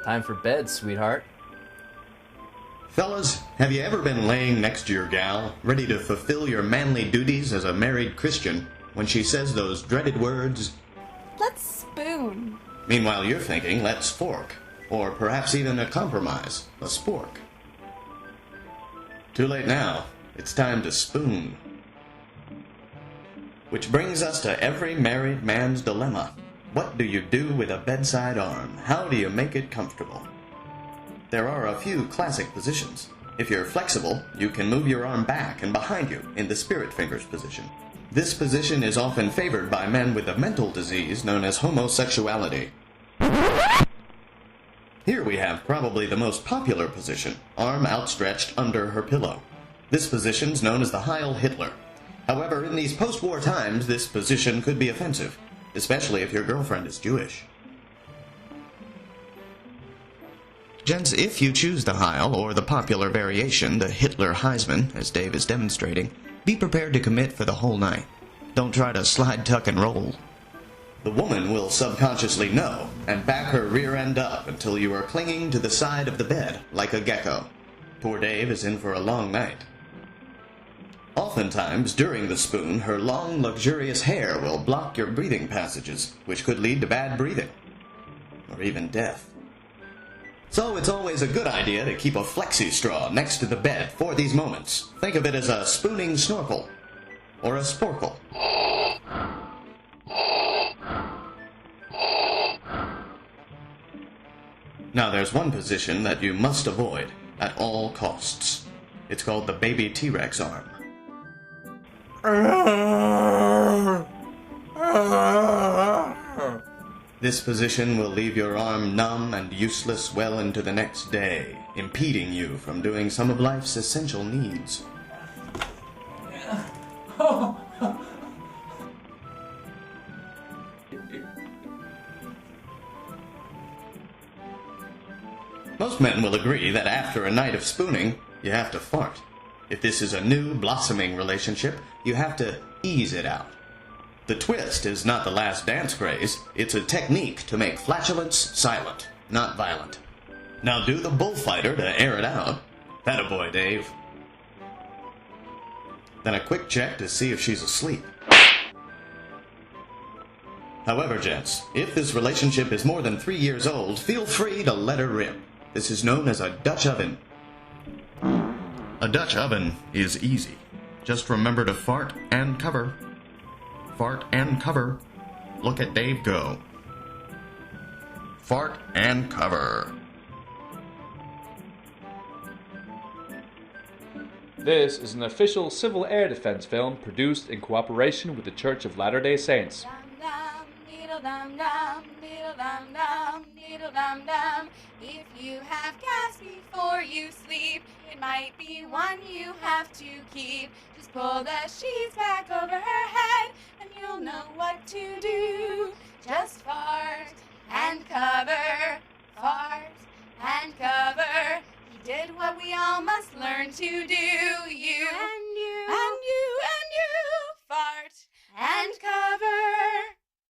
Time for bed, sweetheart. Fellas, have you ever been laying next to your gal, ready to fulfill your manly duties as a married Christian, when she says those dreaded words, "Let's spoon"? Meanwhile, you're thinking, let's fork. Or perhaps even a compromise, a spork. Too late now. It's time to spoon. Which brings us to every married man's dilemma. What do you do with a bedside arm? How do you make it comfortable? There are a few classic positions. If you're flexible, you can move your arm back and behind you in the spirit fingers position. This position is often favored by men with a mental disease known as homosexuality. Here we have probably the most popular position, arm outstretched under her pillow. This position's known as the Heil Hitler. However, in these post-war times, this position could be offensive, especially if your girlfriend is Jewish. Gents, if you choose the Heil, or the popular variation, the Hitler Heisman, as Dave is demonstrating, be prepared to commit for the whole night. Don't try to slide, tuck, and roll. The woman will subconsciously know, and back her rear end up until you are clinging to the side of the bed, like a gecko. Poor Dave is in for a long night. Oftentimes, during the spoon, her long, luxurious hair will block your breathing passages, which could lead to bad breathing, or even death. So it's always a good idea to keep a flexi straw next to the bed for these moments. Think of it as a spooning snorkel, or a sporkle. Now there's one position that you must avoid at all costs. It's called the baby T-Rex arm. This position will leave your arm numb and useless well into the next day, impeding you from doing some of life's essential needs. Most men will agree that after a night of spooning, you have to fart. If this is a new, blossoming relationship, you have to ease it out. The twist is not the last dance craze. It's a technique to make flatulence silent, not violent. Now do the bullfighter to air it out. Attaboy, Dave. Then a quick check to see if she's asleep. However, gents, if this relationship is more than 3 years old, feel free to let her rip. This is known as a Dutch oven. A Dutch oven is easy. Just remember to fart and cover. Fart and cover. Look at Dave go. Fart and cover. This is an official civil air defense film produced in cooperation with the Church of Latter-day Saints. If you have gas before you sleep, it might be one you have to keep. Just pull the sheets back over her head, and you'll know what to do. Just fart.